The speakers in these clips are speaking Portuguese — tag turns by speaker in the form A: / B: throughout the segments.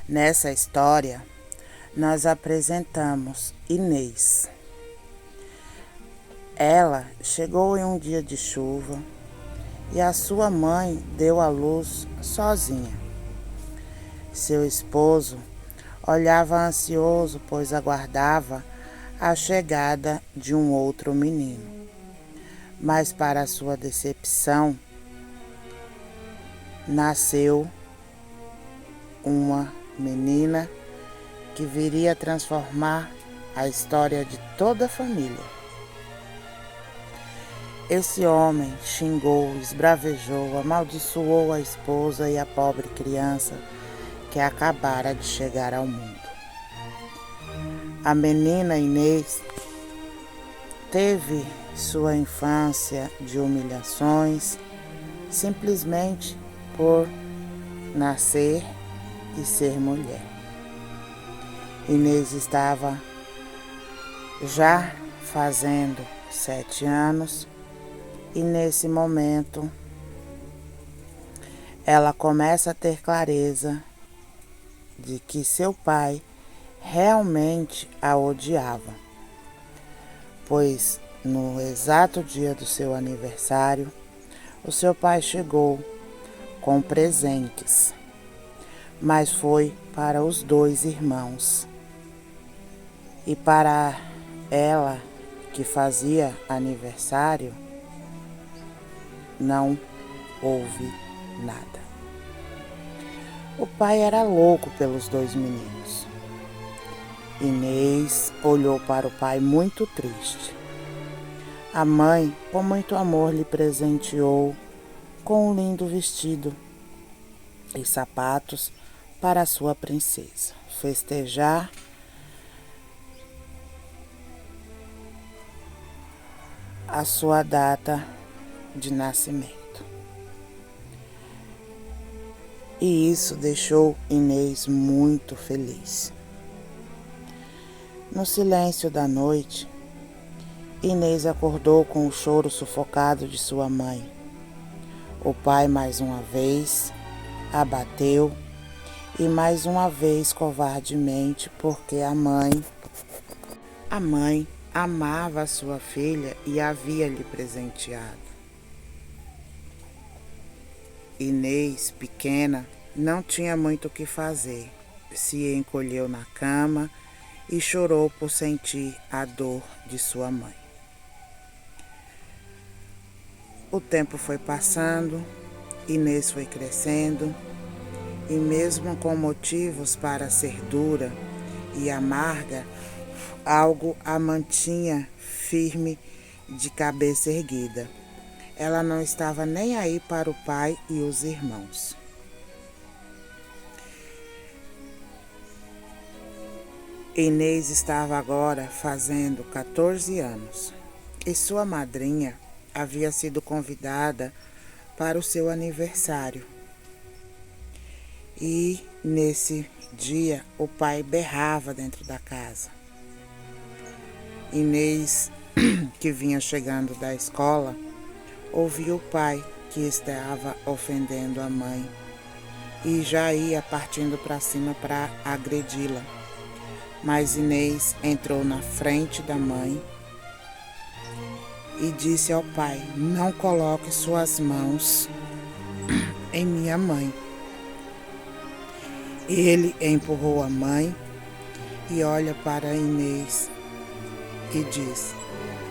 A: Nessa história, nós apresentamos Inês. Ela chegou em um dia de chuva e a sua mãe deu à luz sozinha. Seu esposo olhava ansioso, pois aguardava a chegada de um outro menino. Mas para sua decepção, nasceu uma menina que viria a transformar a história de toda a família. Esse homem xingou, esbravejou, amaldiçoou a esposa e a pobre criança que acabara de chegar ao mundo. A menina Inês teve sua infância de humilhações simplesmente por nascer e ser mulher. Inês estava já fazendo 7 anos e nesse momento ela começa a ter clareza de que seu pai realmente a odiava, pois no exato dia do seu aniversário, o seu pai chegou com presentes, mas foi para os 2 irmãos. E para ela, que fazia aniversário, não houve nada. O pai era louco pelos 2 meninos. Inês olhou para o pai muito triste. A mãe, com muito amor, lhe presenteou com um lindo vestido e sapatos para a sua princesa festejar a sua data de nascimento. E isso deixou Inês muito feliz. No silêncio da noite, Inês acordou com o choro sufocado de sua mãe. O pai mais uma vez a bateu e mais uma vez covardemente, porque a mãe amava a sua filha e havia lhe presenteado. Inês, pequena, não tinha muito o que fazer. Se encolheu na cama e chorou por sentir a dor de sua mãe. O tempo foi passando, Inês foi crescendo e mesmo com motivos para ser dura e amarga, algo a mantinha firme de cabeça erguida. Ela não estava nem aí para o pai e os irmãos. Inês estava agora fazendo 14 anos e sua madrinha havia sido convidada para o seu aniversário. E nesse dia o pai berrava dentro da casa. Inês, que vinha chegando da escola, ouviu o pai que estava ofendendo a mãe e já ia partindo para cima para agredi-la. Mas Inês entrou na frente da mãe e disse ao pai: "Não coloque suas mãos em minha mãe." Ele empurrou a mãe e olha para Inês e diz: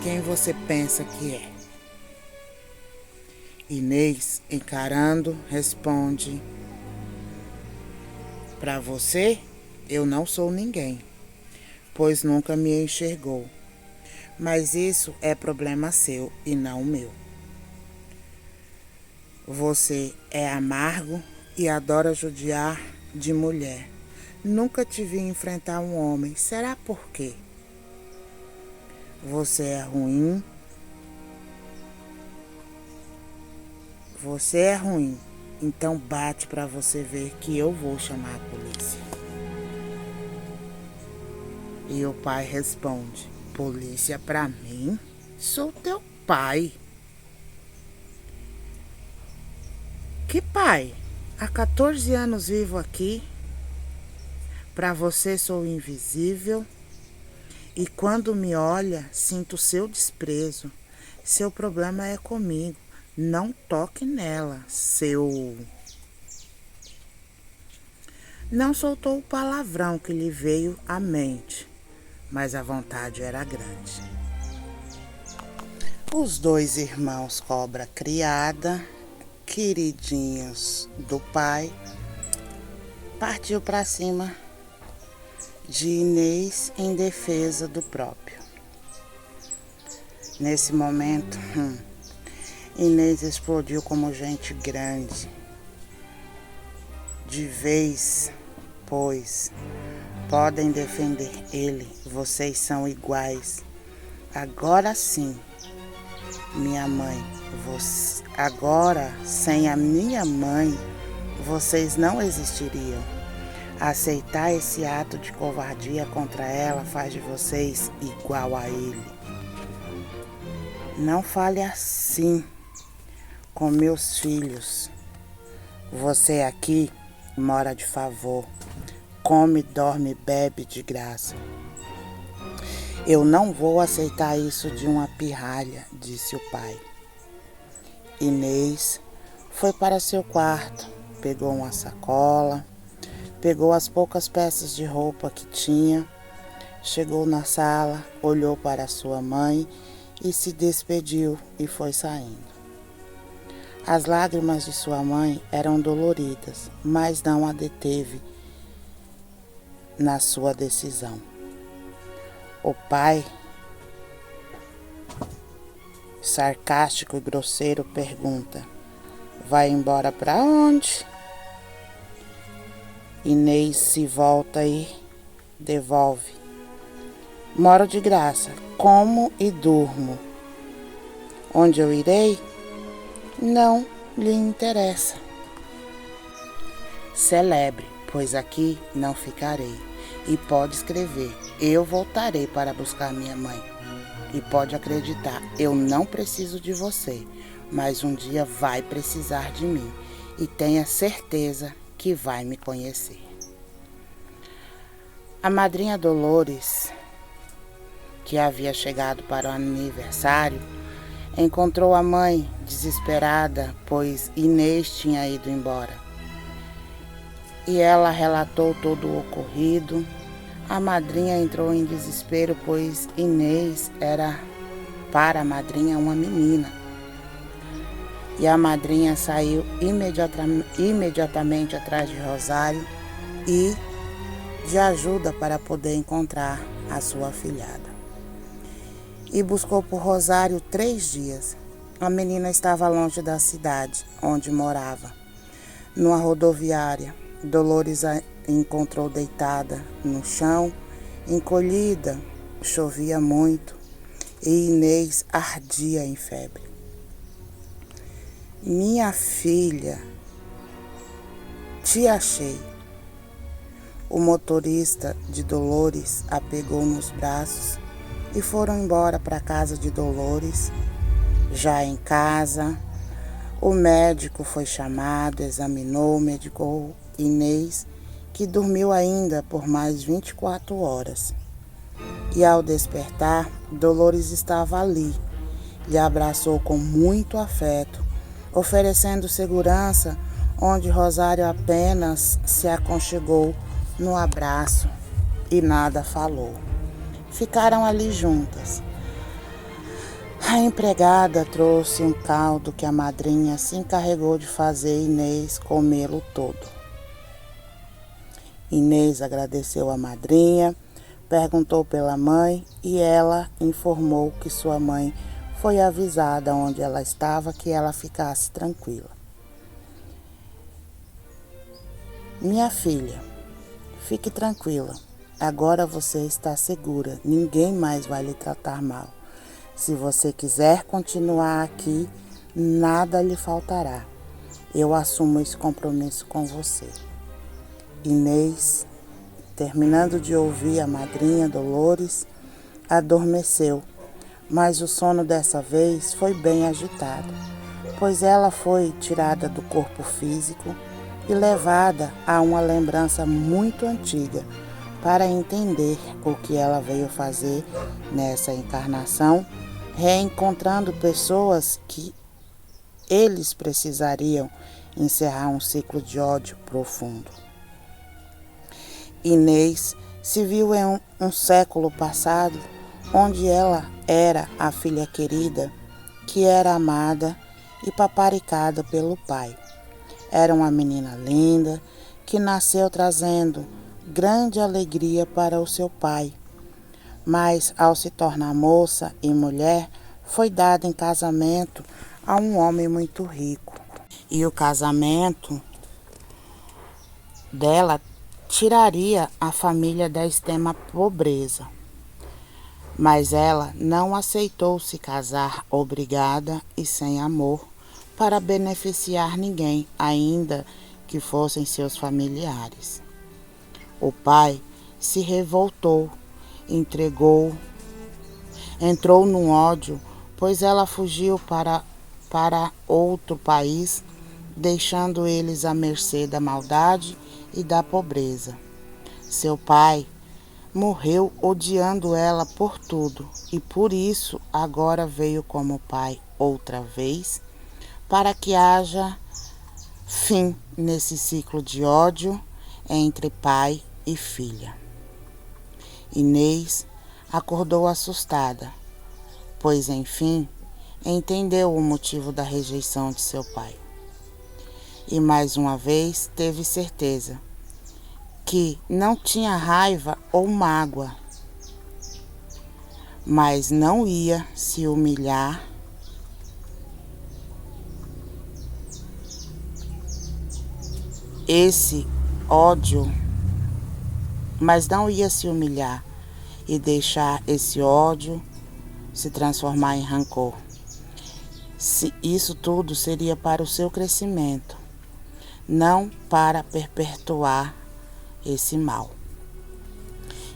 A: "Quem você pensa que é?" Inês, encarando, responde: "Para você, eu não sou ninguém, pois nunca me enxergou. Mas isso é problema seu e não meu. Você é amargo e adora judiar de mulher. Nunca te vi enfrentar um homem. Será por quê? Você é ruim. Você é ruim. Então bate para você ver que eu vou chamar a polícia." E o pai responde: "Polícia para mim? Sou teu pai." "Que pai? Há 14 anos vivo aqui." Para você sou invisível e quando me olha, sinto seu desprezo. Seu problema é comigo, não toque nela, seu... Não soltou o palavrão que lhe veio à mente, mas a vontade era grande. Os dois irmãos cobra criada, queridinhos do pai, partiu para cima de Inês em defesa do próprio. Nesse momento, Inês explodiu como gente grande. De vez, pois, podem defender ele, vocês são iguais. Agora sim, minha mãe, agora sem a minha mãe, vocês não existiriam. Aceitar esse ato de covardia contra ela faz de vocês igual a ele. Não fale assim com meus filhos. Você aqui mora de favor, come, dorme, bebe de graça. Eu não vou aceitar isso de uma pirralha, disse o pai. Inês foi para seu quarto, pegou uma sacola, pegou as poucas peças de roupa que tinha, chegou na sala, olhou para sua mãe e se despediu e foi saindo. As lágrimas de sua mãe eram doloridas, mas não a deteve na sua decisão. O pai, sarcástico e grosseiro, pergunta: vai embora para onde? Inês se volta e devolve: moro de graça, como e durmo. Onde eu irei? Não lhe interessa. Celebre, pois aqui não ficarei. E pode escrever: eu voltarei para buscar minha mãe. E pode acreditar, eu não preciso de você, mas um dia vai precisar de mim. E tenha certeza que vai me conhecer. A madrinha Dolores, que havia chegado para o aniversário, encontrou a mãe desesperada, pois Inês tinha ido embora. E ela relatou todo o ocorrido. A madrinha entrou em desespero, pois Inês era para a madrinha uma menina. E a madrinha saiu imediatamente atrás de Rosário e de ajuda para poder encontrar a sua afilhada. E buscou por Rosário 3 dias. A menina estava longe da cidade onde morava. Numa rodoviária, Dolores a encontrou deitada no chão, encolhida, chovia muito e Inês ardia em febre. Minha filha, te achei. O motorista de Dolores a pegou nos braços e foram embora para a casa de Dolores. Já em casa, o médico foi chamado, examinou, medicou Inês, que dormiu ainda por mais 24 horas. E ao despertar, Dolores estava ali, lhe abraçou com muito afeto, oferecendo segurança, onde Rosário apenas se aconchegou no abraço e nada falou. Ficaram ali juntas. A empregada trouxe um caldo que a madrinha se encarregou de fazer Inês comê-lo todo. Inês agradeceu à madrinha, perguntou pela mãe e ela informou que sua mãe foi avisada onde ela estava, que ela ficasse tranquila. Minha filha, fique tranquila. Agora você está segura. Ninguém mais vai lhe tratar mal. Se você quiser continuar aqui, nada lhe faltará. Eu assumo esse compromisso com você. Inês, terminando de ouvir a madrinha Dolores, adormeceu, mas o sono dessa vez foi bem agitado, pois ela foi tirada do corpo físico e levada a uma lembrança muito antiga, para entender o que ela veio fazer nessa encarnação, reencontrando pessoas que eles precisariam encerrar um ciclo de ódio profundo. Inês se viu em um século passado, onde ela era a filha querida, que era amada e paparicada pelo pai. Era uma menina linda, que nasceu trazendo grande alegria para o seu pai. Mas, ao se tornar moça e mulher, foi dada em casamento a um homem muito rico. E o casamento dela tiraria a família da extrema pobreza. Mas ela não aceitou se casar obrigada e sem amor para beneficiar ninguém, ainda que fossem seus familiares. O pai se revoltou, entrou num ódio, pois ela fugiu para outro país, deixando eles à mercê da maldade e da pobreza. Seu pai morreu odiando ela por tudo, e por isso agora veio como pai outra vez, para que haja fim nesse ciclo de ódio entre pai e filha. Inês acordou assustada, pois enfim entendeu o motivo da rejeição de seu pai. E mais uma vez teve certeza que não tinha raiva ou mágoa, mas não ia se humilhar esse ódio, mas não ia se humilhar e deixar esse ódio se transformar em rancor. Isso tudo seria para o seu crescimento, não para perpetuar esse mal.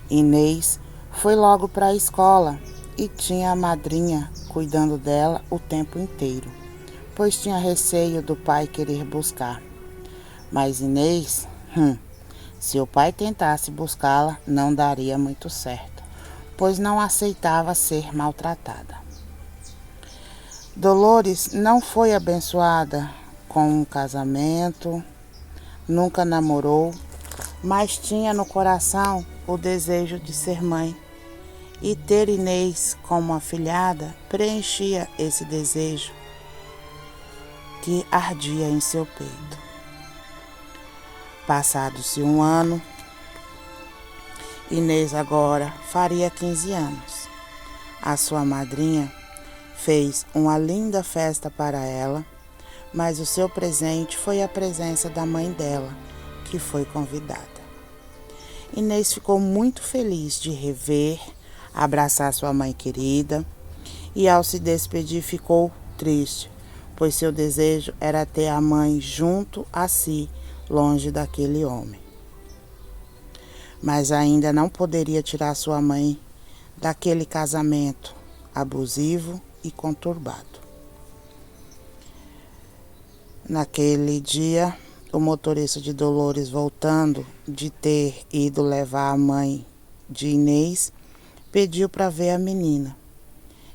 A: Inês foi logo para a escola e tinha a madrinha cuidando dela o tempo inteiro, pois tinha receio do pai querer buscar. Mas Inês, se o pai tentasse buscá-la, não daria muito certo, pois não aceitava ser maltratada. Dolores não foi abençoada com um casamento, nunca namorou, mas tinha no coração o desejo de ser mãe. E ter Inês como afilhada preenchia esse desejo que ardia em seu peito. Passado-se um ano, Inês agora faria 15 anos. A sua madrinha fez uma linda festa para ela, mas o seu presente foi a presença da mãe dela, que foi convidada. Inês ficou muito feliz de rever, abraçar sua mãe querida, e ao se despedir ficou triste, pois seu desejo era ter a mãe junto a si, longe daquele homem. Mas ainda não poderia tirar sua mãe daquele casamento abusivo e conturbado. Naquele dia, o motorista de Dolores, voltando de ter ido levar a mãe de Inês, pediu para ver a menina.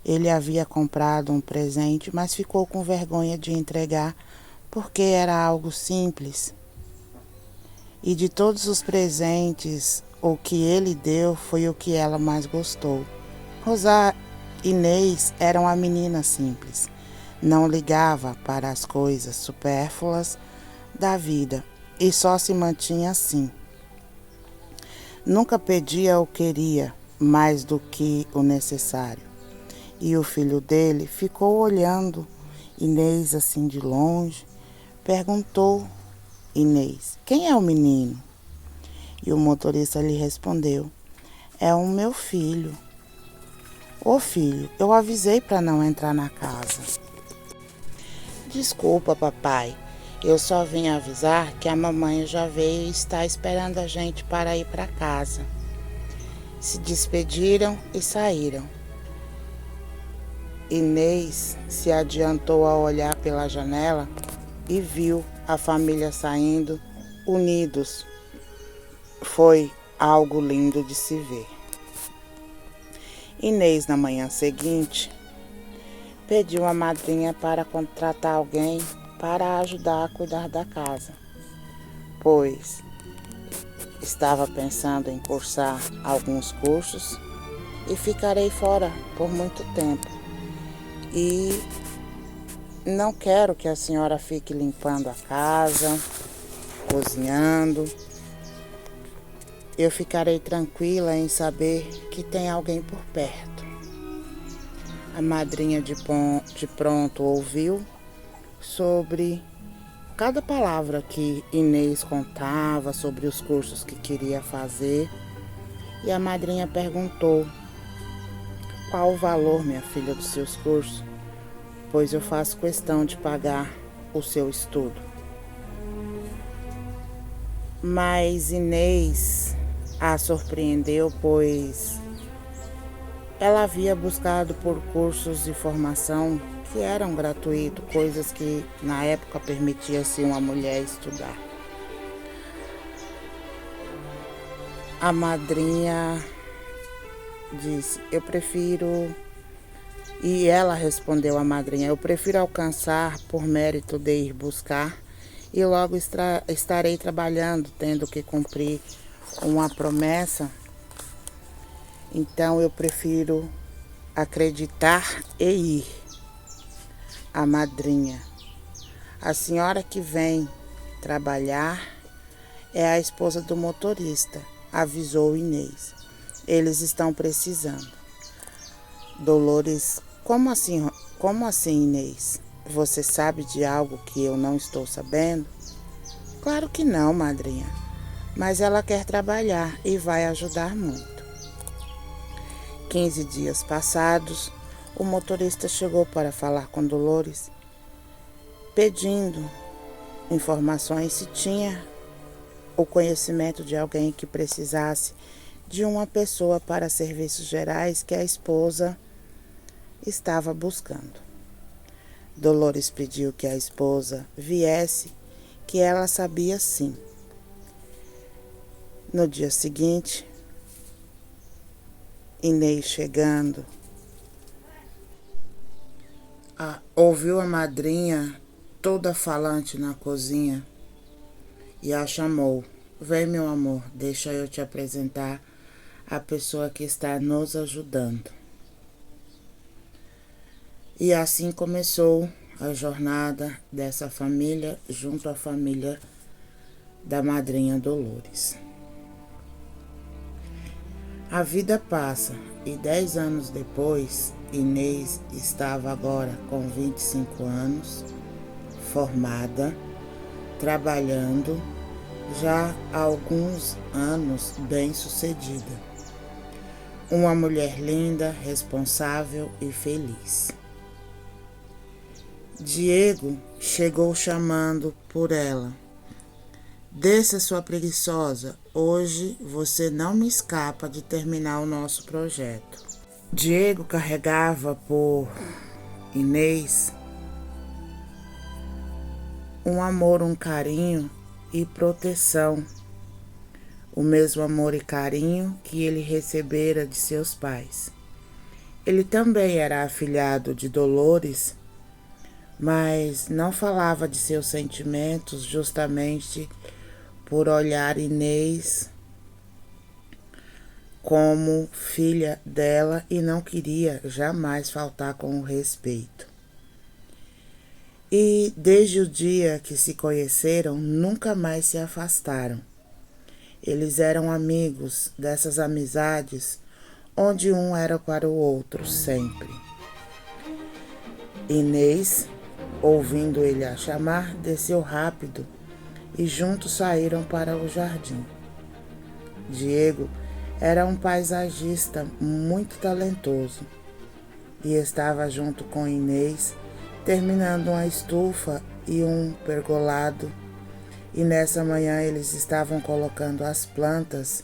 A: Ele havia comprado um presente, mas ficou com vergonha de entregar, porque era algo simples. E de todos os presentes, o que ele deu foi o que ela mais gostou. Inês era uma menina simples, não ligava para as coisas supérfluas da vida e só se mantinha assim. Nunca pedia ou queria mais do que o necessário. E o filho dele ficou olhando Inês assim de longe, perguntou Inês: "Quem é o menino?" E o motorista lhe respondeu: "É o meu filho." "Ô filho, eu avisei para não entrar na casa." "Desculpa, papai. Eu só vim avisar que a mamãe já veio e está esperando a gente para ir para casa." Se despediram e saíram. Inês se adiantou a olhar pela janela e viu a família saindo unidos. Foi algo lindo de se ver. Inês, na manhã seguinte, pediu à madrinha para contratar alguém para ajudar a cuidar da casa, pois estava pensando em cursar alguns cursos e ficarei fora por muito tempo. E não quero que a senhora fique limpando a casa, cozinhando. Eu ficarei tranquila em saber que tem alguém por perto. A madrinha de pronto ouviu sobre cada palavra que Inês contava, sobre os cursos que queria fazer. E a madrinha perguntou: qual o valor, minha filha, dos seus cursos? Pois eu faço questão de pagar o seu estudo. Mas Inês a surpreendeu, pois ela havia buscado por cursos de formação que eram gratuitos, coisas que na época permitia-se uma mulher estudar. A madrinha disse: eu prefiro... E ela respondeu à madrinha: eu prefiro alcançar por mérito de ir buscar e logo estarei trabalhando, tendo que cumprir uma promessa. Então eu prefiro acreditar e ir. A madrinha: a senhora que vem trabalhar é a esposa do motorista, avisou Inês. Eles estão precisando. Dolores: como assim, Inês? Você sabe de algo que eu não estou sabendo? Claro que não, madrinha, mas ela quer trabalhar e vai ajudar muito. 15 dias passados, o motorista chegou para falar com Dolores, pedindo informações se tinha o conhecimento de alguém que precisasse de uma pessoa para serviços gerais que a esposa estava buscando. Dolores pediu que a esposa viesse, que ela sabia sim. No dia seguinte, Inês chegando, ouviu a madrinha toda falante na cozinha e a chamou. Vem, meu amor, deixa eu te apresentar a pessoa que está nos ajudando. E assim começou a jornada dessa família junto à família da madrinha Dolores. A vida passa e 10 anos depois, Inês estava agora com 25 anos, formada, trabalhando, já há alguns anos bem-sucedida. Uma mulher linda, responsável e feliz. Diego chegou chamando por ela. Desça, sua preguiçosa, hoje você não me escapa de terminar o nosso projeto. Diego carregava por Inês um amor, um carinho e proteção. O mesmo amor e carinho que ele recebera de seus pais. Ele também era afilhado de Dolores, mas não falava de seus sentimentos justamente por olhar Inês como filha dela e não queria jamais faltar com o respeito. E desde o dia que se conheceram, nunca mais se afastaram. Eles eram amigos, dessas amizades onde um era para o outro sempre. Inês, ouvindo ele a chamar, desceu rápido e juntos saíram para o jardim. Diego era um paisagista muito talentoso e estava junto com Inês, terminando uma estufa e um pergolado. E nessa manhã eles estavam colocando as plantas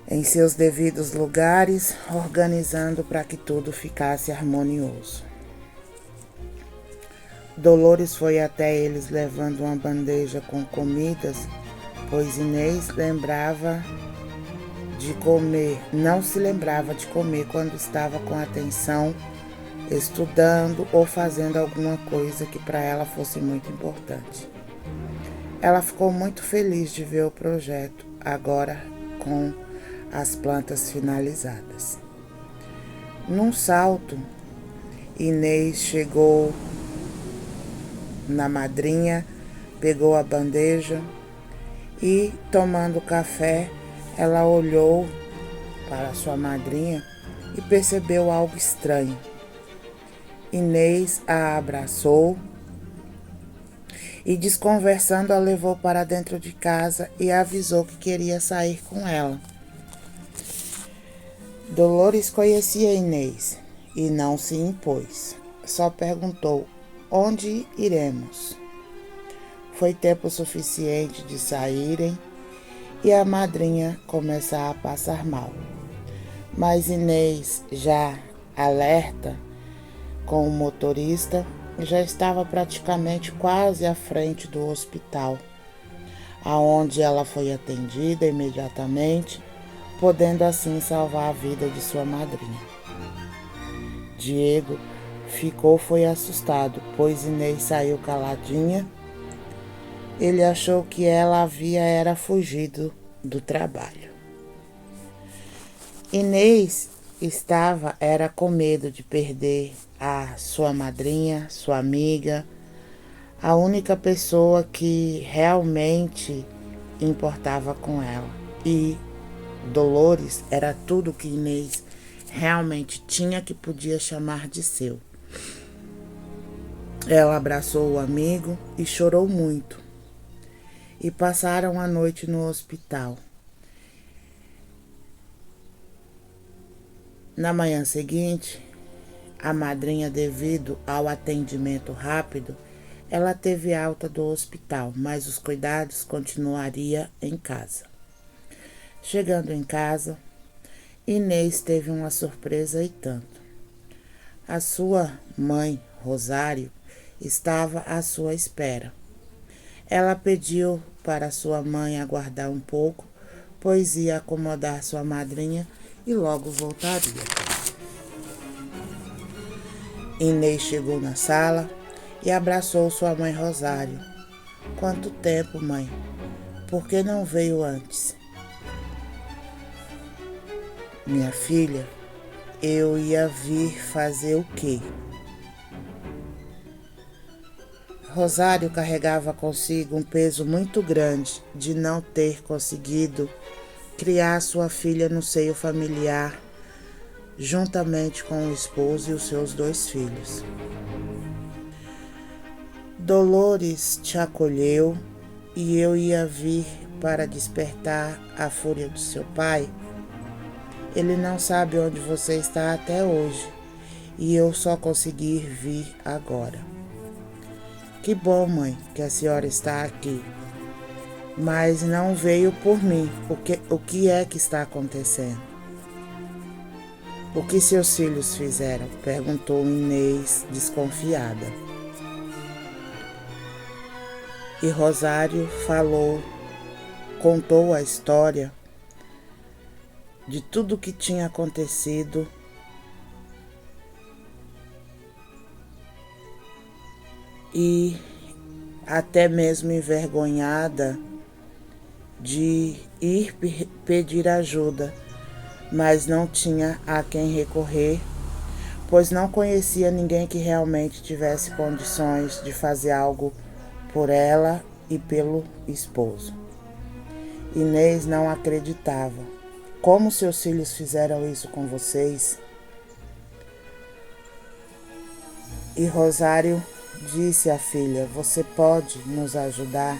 A: em seus devidos lugares, organizando para que tudo ficasse harmonioso. Dolores foi até eles levando uma bandeja com comidas pois Inês não se lembrava de comer quando estava com atenção, estudando ou fazendo alguma coisa que para ela fosse muito importante. Ela ficou muito feliz de ver o projeto, agora com as plantas finalizadas. Num salto, Inês chegou na madrinha, pegou a bandeja e, tomando café, ela olhou para sua madrinha e percebeu algo estranho. Inês a abraçou e, desconversando, a levou para dentro de casa e avisou que queria sair com ela. Dolores conhecia Inês e não se impôs. Só perguntou: onde iremos? Foi tempo suficiente de saírem e a madrinha começar a passar mal. Mas Inês, já alerta com o motorista, já estava praticamente quase à frente do hospital, aonde ela foi atendida imediatamente, podendo assim salvar a vida de sua madrinha. Diego foi assustado, pois Inês saiu caladinha. Ele achou que ela havia fugido do trabalho. Inês era com medo de perder a sua madrinha, sua amiga, a única pessoa que realmente importava com ela. E Dolores era tudo que Inês realmente tinha, que podia chamar de seu. Ela abraçou o amigo e chorou muito. E passaram a noite no hospital. Na manhã seguinte, a madrinha, devido ao atendimento rápido, ela teve alta do hospital, mas os cuidados continuariam em casa. Chegando em casa, Inês teve uma surpresa e tanto. A sua mãe, Rosário, estava à sua espera. Ela pediu para sua mãe aguardar um pouco, pois ia acomodar sua madrinha e logo voltaria. Inês chegou na sala e abraçou sua mãe Rosário. Quanto tempo, mãe? Por que não veio antes? Minha filha, eu ia vir fazer o quê? Rosário carregava consigo um peso muito grande de não ter conseguido criar sua filha no seio familiar, juntamente com o esposo e os seus 2 filhos. Dolores te acolheu e eu ia vir para despertar a fúria do seu pai. Ele não sabe onde você está até hoje e eu só consegui vir agora. Que bom, mãe, que a senhora está aqui. Mas não veio por mim. O que é que está acontecendo? O que seus filhos fizeram? Perguntou Inês, desconfiada. E Rosário contou a história de tudo o que tinha acontecido e até mesmo envergonhada de ir pedir ajuda, mas não tinha a quem recorrer, pois não conhecia ninguém que realmente tivesse condições de fazer algo por ela e pelo esposo. Inês não acreditava. Como seus filhos fizeram isso com vocês? E Rosário disse à filha: você pode nos ajudar?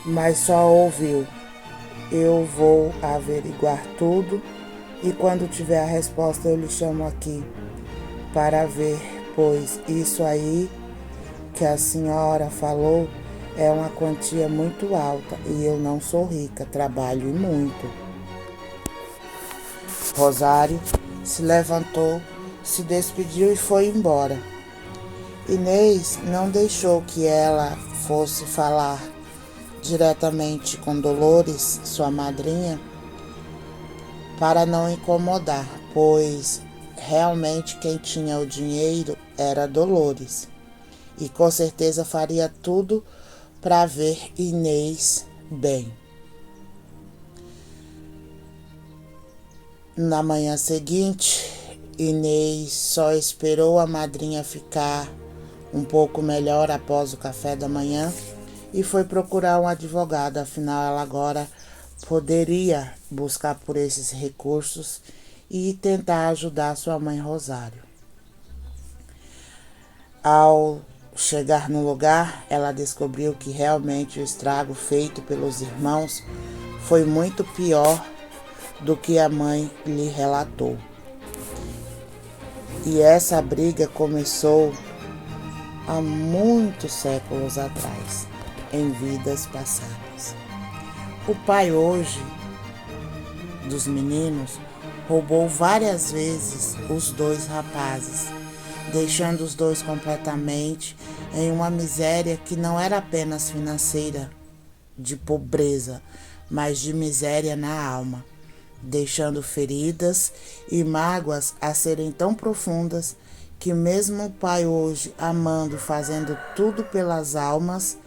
A: Mas só ouviu: eu vou averiguar tudo e quando tiver a resposta eu lhe chamo aqui para ver, pois isso aí que a senhora falou é uma quantia muito alta e eu não sou rica, trabalho muito. Rosário se levantou, se despediu e foi embora. Inês não deixou que ela fosse falar diretamente com Dolores, sua madrinha, para não incomodar, pois realmente quem tinha o dinheiro era Dolores, e com certeza faria tudo para ver Inês bem. Na manhã seguinte, Inês só esperou a madrinha ficar um pouco melhor após o café da manhã e foi procurar um advogado, afinal ela agora poderia buscar por esses recursos e tentar ajudar sua mãe Rosário. Ao chegar no lugar, ela descobriu que realmente o estrago feito pelos irmãos foi muito pior do que a mãe lhe relatou. E essa briga começou há muitos séculos atrás, em vidas passadas. O pai hoje dos meninos roubou várias vezes os dois rapazes, deixando os dois completamente em uma miséria que não era apenas financeira, de pobreza, mas de miséria na alma, deixando feridas e mágoas a serem tão profundas que mesmo o pai hoje, amando, fazendo tudo pelas almas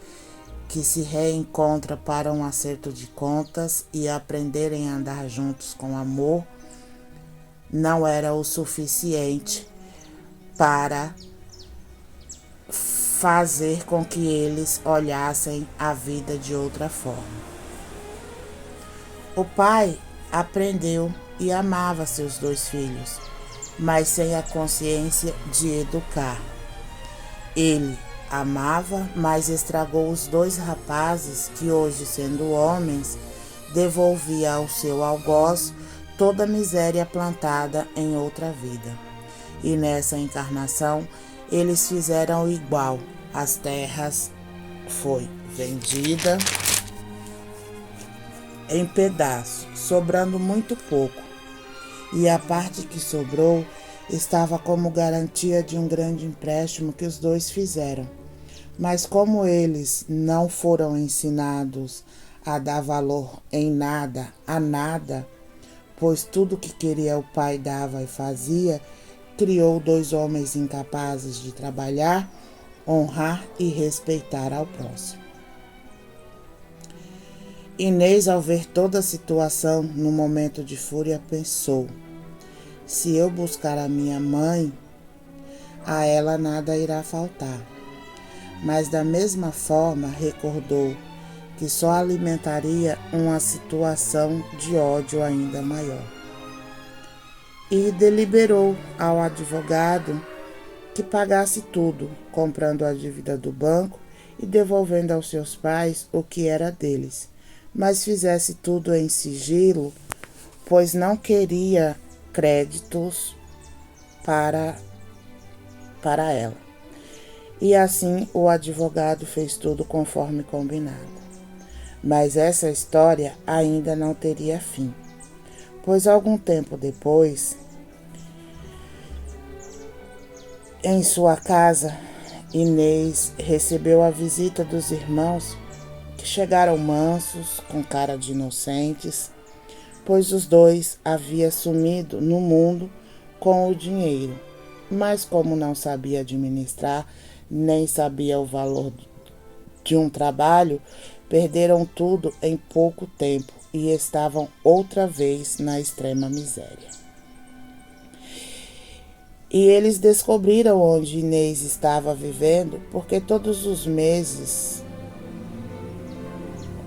A: que se reencontra para um acerto de contas e aprenderem a andar juntos com amor, não era o suficiente para fazer com que eles olhassem a vida de outra forma. O pai aprendeu e amava seus dois filhos, mas sem a consciência de educar. Ele amava, mas estragou os dois rapazes que hoje, sendo homens, devolvia ao seu algoz toda a miséria plantada em outra vida. E nessa encarnação, eles fizeram igual. As terras foi vendida em pedaços, sobrando muito pouco. E a parte que sobrou estava como garantia de um grande empréstimo que os dois fizeram. Mas como eles não foram ensinados a dar valor em nada, a nada, pois tudo que queria o pai dava e fazia, criou dois homens incapazes de trabalhar, honrar e respeitar ao próximo. Inês, ao ver toda a situação, no momento de fúria, pensou: se eu buscar a minha mãe, a ela nada irá faltar. Mas da mesma forma recordou que só alimentaria uma situação de ódio ainda maior. E deliberou ao advogado que pagasse tudo, comprando a dívida do banco e devolvendo aos seus pais o que era deles, mas fizesse tudo em sigilo, pois não queria créditos para ela. E assim o advogado fez tudo conforme combinado. Mas essa história ainda não teria fim, pois algum tempo depois, em sua casa, Inês recebeu a visita dos irmãos, que chegaram mansos, com cara de inocentes, pois os dois haviam sumido no mundo com o dinheiro, mas como não sabia administrar, nem sabia o valor de um trabalho, perderam tudo em pouco tempo e estavam outra vez na extrema miséria. E eles descobriram onde Inês estava vivendo, porque todos os meses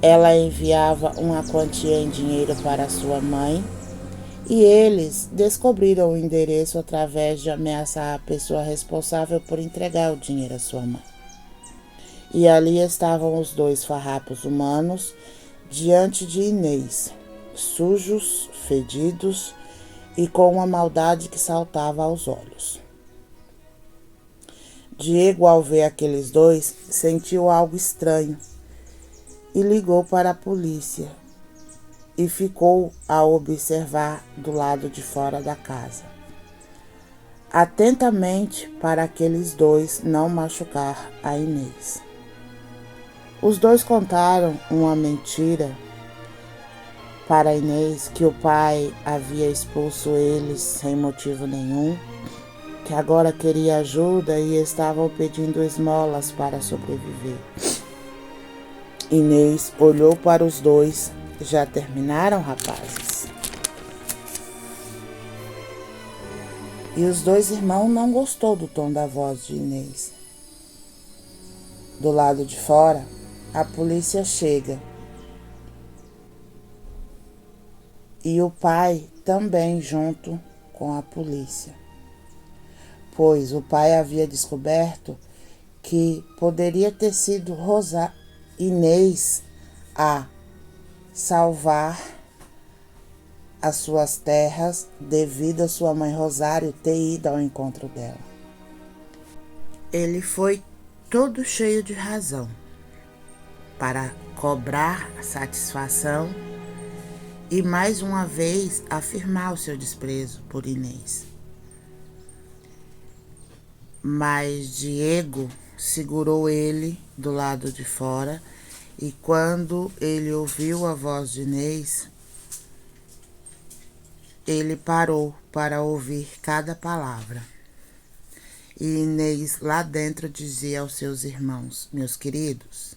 A: ela enviava uma quantia em dinheiro para sua mãe, e eles descobriram o endereço através de ameaçar a pessoa responsável por entregar o dinheiro à sua mãe. E ali estavam os dois farrapos humanos diante de Inês, sujos, fedidos e com uma maldade que saltava aos olhos. Diego, ao ver aqueles dois, sentiu algo estranho e ligou para a polícia e ficou a observar do lado de fora da casa, atentamente para aqueles dois não machucar a Inês. Os dois contaram uma mentira para Inês, que o pai havia expulso eles sem motivo nenhum, que agora queria ajuda e estavam pedindo esmolas para sobreviver. Inês olhou para os dois. Já terminaram, rapazes? E os dois irmãos não gostou do tom da voz de Inês. Do lado de fora, a polícia chega. E o pai também junto com a polícia. Pois o pai havia descoberto que poderia ter sido Inês a salvar as suas terras devido a sua mãe Rosário ter ido ao encontro dela. Ele foi todo cheio de razão para cobrar satisfação e mais uma vez afirmar o seu desprezo por Inês. Mas Diego segurou ele do lado de fora e quando ele ouviu a voz de Inês, ele parou para ouvir cada palavra. E Inês lá dentro dizia aos seus irmãos: meus queridos,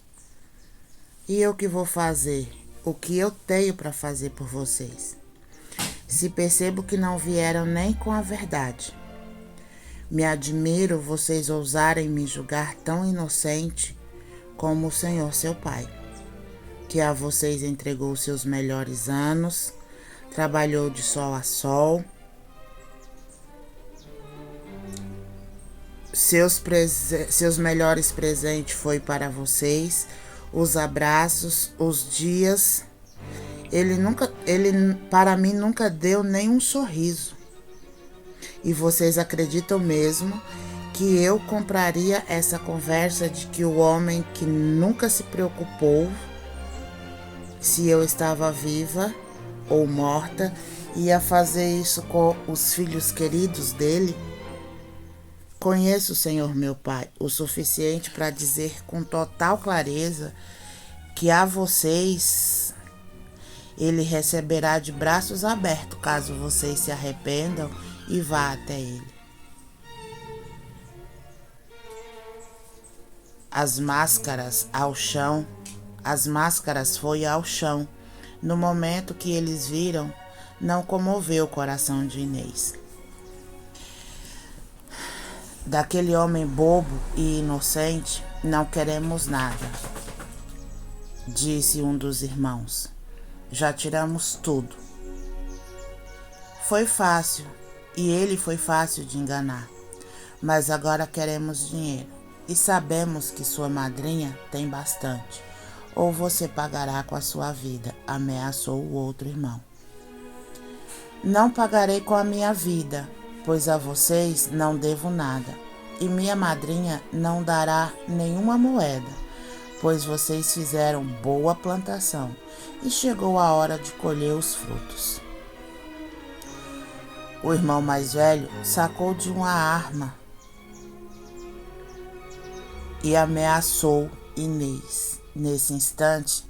A: e eu que vou fazer? O que eu tenho para fazer por vocês? Se percebo que não vieram nem com a verdade. Me admiro vocês ousarem me julgar tão inocente como o Senhor seu Pai, que a vocês entregou seus melhores anos, trabalhou de sol a sol, seus melhores presentes foi para vocês, os abraços, os dias. Ele para mim nunca deu nem um sorriso. E vocês acreditam mesmo que eu compraria essa conversa de que o homem que nunca se preocupou se eu estava viva ou morta ia fazer isso com os filhos queridos dele? Conheço o Senhor meu Pai o suficiente para dizer com total clareza que a vocês ele receberá de braços abertos caso vocês se arrependam e vá até ele. As máscaras foi ao chão. No momento que eles viram, não comoveu o coração de Inês. Daquele homem bobo e inocente não queremos nada, disse um dos irmãos. Já tiramos tudo. Foi fácil, e ele foi fácil de enganar, mas agora queremos dinheiro e sabemos que sua madrinha tem bastante, ou você pagará com a sua vida, ameaçou o outro irmão. Não pagarei com a minha vida, pois a vocês não devo nada, e minha madrinha não dará nenhuma moeda, pois vocês fizeram boa plantação, e chegou a hora de colher os frutos. O irmão mais velho sacou de uma arma e ameaçou Inês. Nesse instante,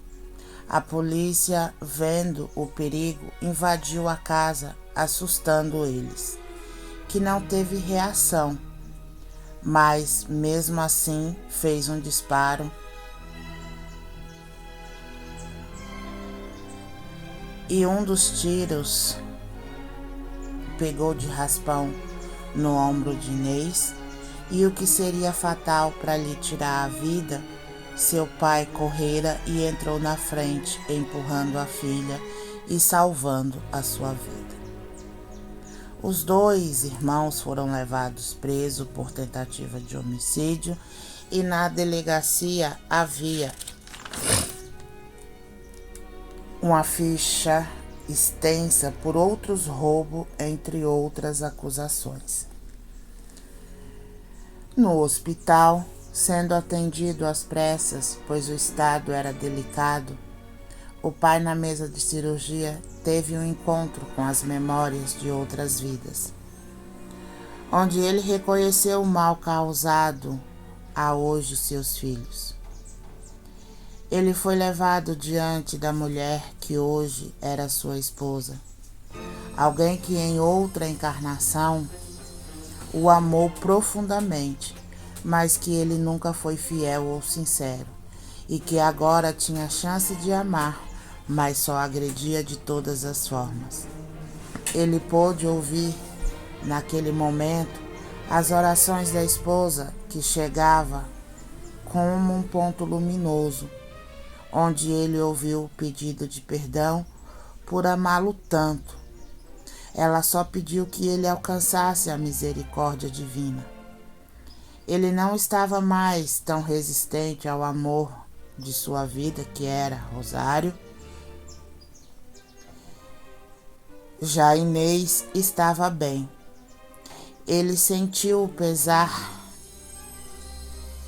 A: a polícia, vendo o perigo, invadiu a casa, assustando eles, que não teve reação, mas mesmo assim fez um disparo e um dos tiros pegou de raspão no ombro de Inês, e o que seria fatal para lhe tirar a vida, seu pai correra e entrou na frente, empurrando a filha e salvando a sua vida. Os dois irmãos foram levados presos por tentativa de homicídio e na delegacia havia uma ficha extensa por outros roubos, entre outras acusações. No hospital, sendo atendido às pressas, pois o estado era delicado, o pai na mesa de cirurgia teve um encontro com as memórias de outras vidas, onde ele reconheceu o mal causado a hoje seus filhos. Ele foi levado diante da mulher que hoje era sua esposa, alguém que em outra encarnação o amou profundamente, mas que ele nunca foi fiel ou sincero, e que agora tinha chance de amar, mas só agredia de todas as formas. Ele pôde ouvir, naquele momento, as orações da esposa que chegava como um ponto luminoso, onde ele ouviu o pedido de perdão por amá-lo tanto. Ela só pediu que ele alcançasse a misericórdia divina. Ele não estava mais tão resistente ao amor de sua vida, que era Rosário. Já Inês estava bem. Ele sentiu o pesar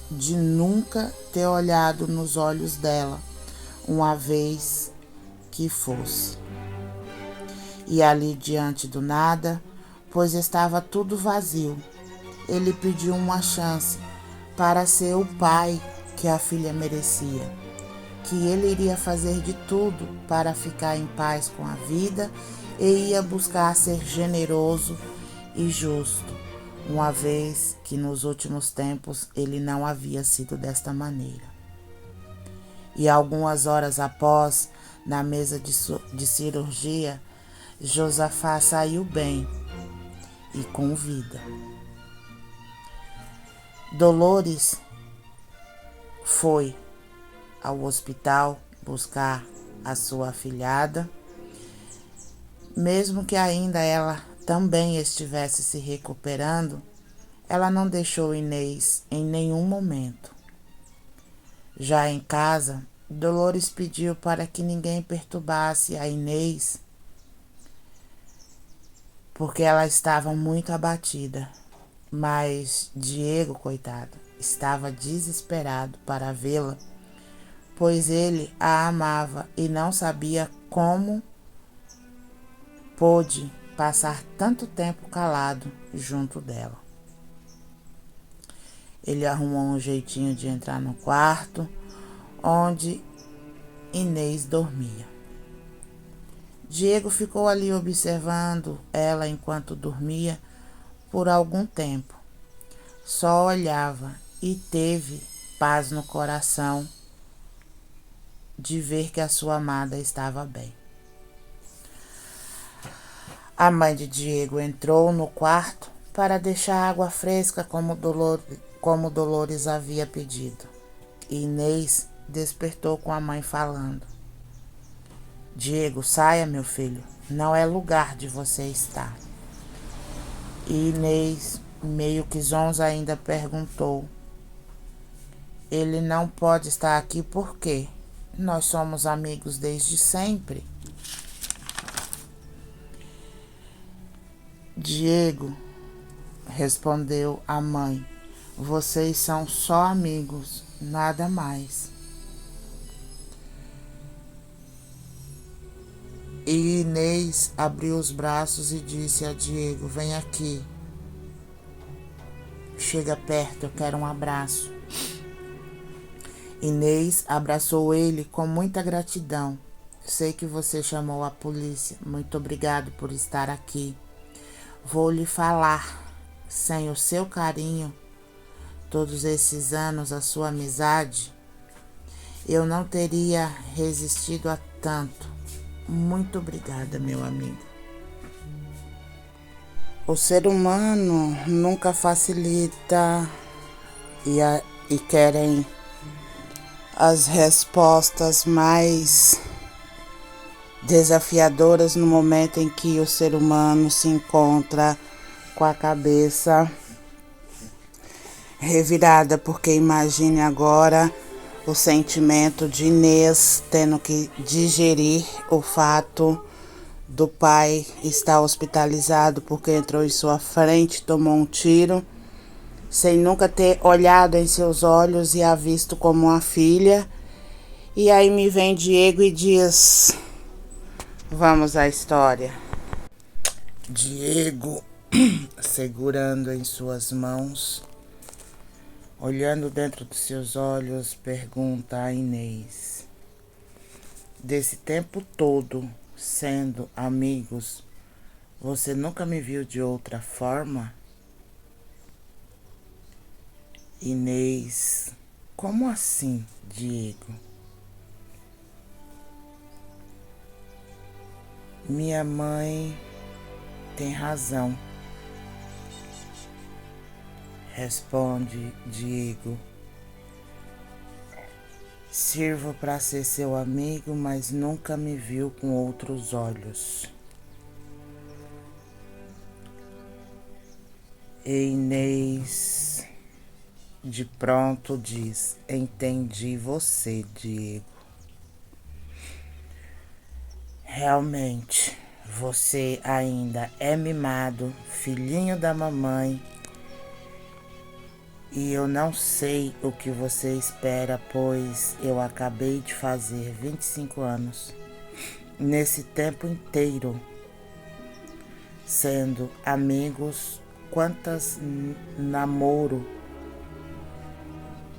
A: de nunca ter olhado nos olhos dela uma vez que fosse. E ali diante do nada, pois estava tudo vazio, ele pediu uma chance para ser o pai que a filha merecia, que ele iria fazer de tudo para ficar em paz com a vida e ia buscar ser generoso e justo, uma vez que nos últimos tempos ele não havia sido desta maneira. E algumas horas após, na mesa de cirurgia, Josafá saiu bem e com vida. Dolores foi ao hospital buscar a sua afilhada, mesmo que ainda ela também estivesse se recuperando, ela não deixou Inês em nenhum momento. Já em casa, Dolores pediu para que ninguém perturbasse a Inês, porque ela estava muito abatida. Mas Diego, coitado, estava desesperado para vê-la, pois ele a amava e não sabia como pôde passar tanto tempo calado junto dela. Ele arrumou um jeitinho de entrar no quarto onde Inês dormia. Diego ficou ali observando ela enquanto dormia por algum tempo. Só olhava e teve paz no coração de ver que a sua amada estava bem. A mãe de Diego entrou no quarto para deixar água fresca como Dolores havia pedido. E Inês despertou com a mãe falando: Diego, saia, meu filho, não é lugar de você estar. E Inês, meio que zonza, ainda perguntou: ele não pode estar aqui por quê? Nós somos amigos desde sempre. Diego, respondeu a mãe, vocês são só amigos, nada mais. E Inês abriu os braços e disse a Diego: vem aqui. Chega perto, eu quero um abraço. Inês abraçou ele com muita gratidão. Sei que você chamou a polícia. Muito obrigado por estar aqui. Vou lhe falar, sem o seu carinho, todos esses anos, a sua amizade, eu não teria resistido a tanto. Muito obrigada, meu amigo. O ser humano nunca facilita e querem as respostas mais desafiadoras no momento em que o ser humano se encontra com a cabeça revirada, porque imagine agora o sentimento de Inês tendo que digerir o fato do pai estar hospitalizado porque entrou em sua frente, tomou um tiro, sem nunca ter olhado em seus olhos e a visto como uma filha. E aí me vem Diego e diz: vamos à história. Diego, segurando em suas mãos Olhando dentro dos seus olhos, pergunta a Inês: desse tempo todo, sendo amigos, você nunca me viu de outra forma? Inês: como assim, Diego? Minha mãe tem razão, responde Diego. Sirvo para ser seu amigo, mas nunca me viu com outros olhos. E Inês de pronto diz: entendi você, Diego. Realmente, você ainda é mimado, filhinho da mamãe. E eu não sei o que você espera, pois eu acabei de fazer 25 anos. Nesse tempo inteiro, sendo amigos, quantas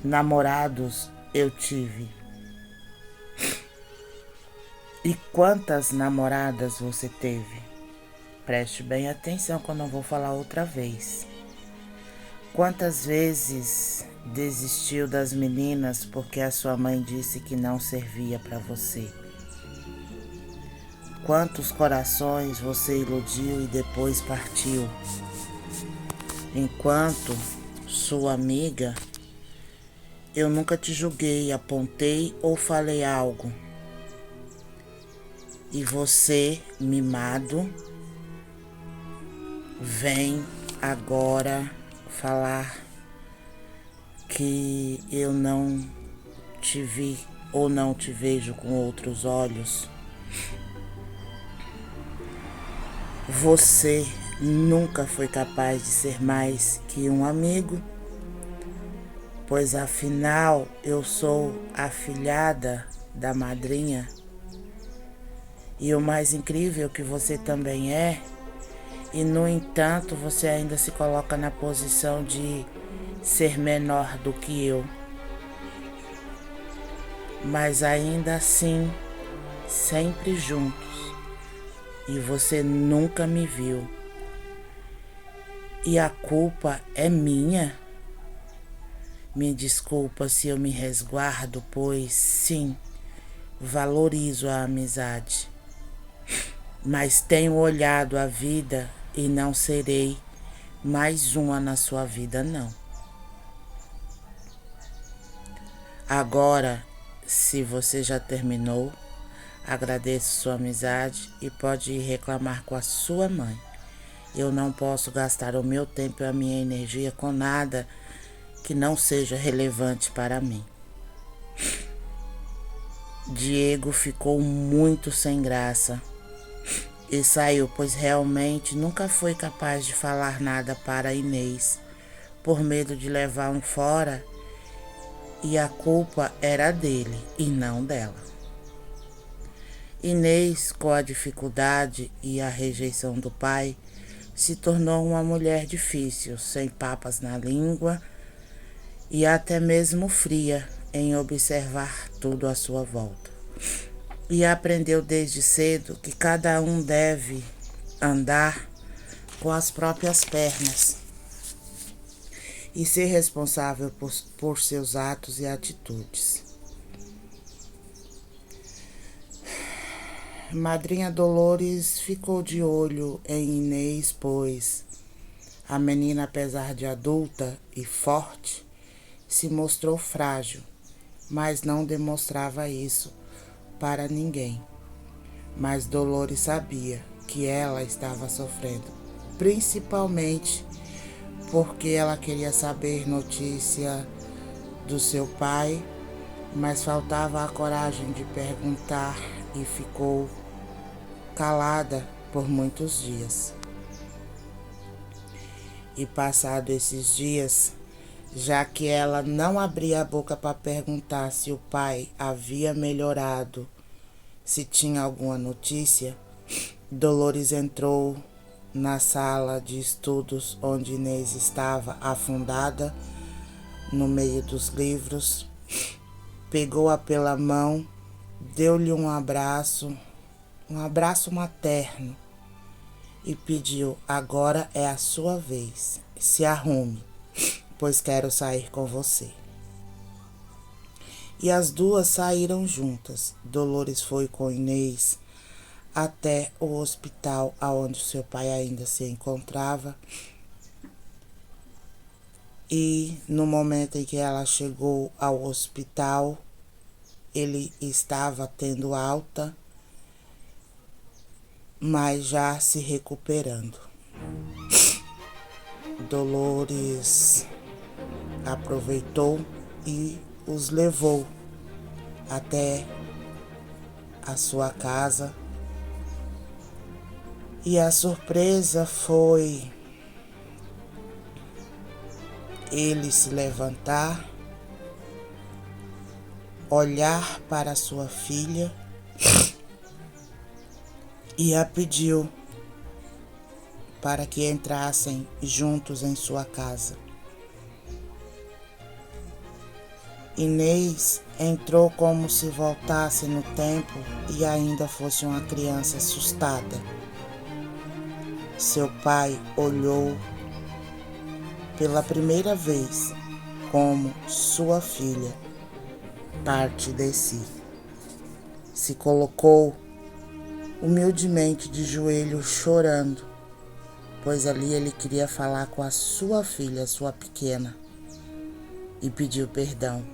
A: namorados eu tive? E quantas namoradas você teve? Preste bem atenção quando eu vou falar outra vez. Quantas vezes desistiu das meninas porque a sua mãe disse que não servia para você? Quantos corações você iludiu e depois partiu? Enquanto sua amiga, eu nunca te julguei, apontei ou falei algo. E você, mimado, vem agora falar que eu não te vi ou não te vejo com outros olhos. Você nunca foi capaz de ser mais que um amigo, pois afinal eu sou a afilhada da madrinha. E o mais incrível que você também é, e no entanto você ainda se coloca na posição de ser menor do que eu. Mas ainda assim, sempre juntos. E você nunca me viu. E a culpa é minha? Me desculpa se eu me resguardo, pois sim, valorizo a amizade. Mas tenho olhado a vida e não serei mais uma na sua vida, não. Agora, se você já terminou, agradeço sua amizade e pode ir reclamar com a sua mãe. Eu não posso gastar o meu tempo e a minha energia com nada que não seja relevante para mim. Diego ficou muito sem graça e saiu, pois realmente nunca foi capaz de falar nada para Inês, por medo de levar um fora, e a culpa era dele e não dela. Inês, com a dificuldade e a rejeição do pai, se tornou uma mulher difícil, sem papas na língua e até mesmo fria em observar tudo à sua volta. E aprendeu desde cedo que cada um deve andar com as próprias pernas e ser responsável por seus atos e atitudes. Madrinha Dolores ficou de olho em Inês, pois a menina, apesar de adulta e forte, se mostrou frágil, mas não demonstrava isso para ninguém. Mas Dolores sabia que ela estava sofrendo, principalmente porque ela queria saber notícia do seu pai, mas faltava a coragem de perguntar e ficou calada por muitos dias. E passado esses dias, já que ela não abria a boca para perguntar se o pai havia melhorado, se tinha alguma notícia, Dolores entrou na sala de estudos onde Inês estava afundada no meio dos livros, pegou-a pela mão, deu-lhe um abraço materno e pediu: agora é a sua vez, se arrume, pois quero sair com você. E as duas saíram juntas. Dolores foi com Inês até o hospital onde seu pai ainda se encontrava. E no momento em que ela chegou ao hospital, ele estava tendo alta, mas já se recuperando. Dolores aproveitou e os levou até a sua casa. E a surpresa foi ele se levantar, olhar para sua filha e a pediu para que entrassem juntos em sua casa. Inês entrou como se voltasse no tempo e ainda fosse uma criança assustada. Seu pai olhou pela primeira vez como sua filha parte de si. Se colocou humildemente de joelhos chorando, pois ali ele queria falar com a sua filha, sua pequena, e pediu perdão.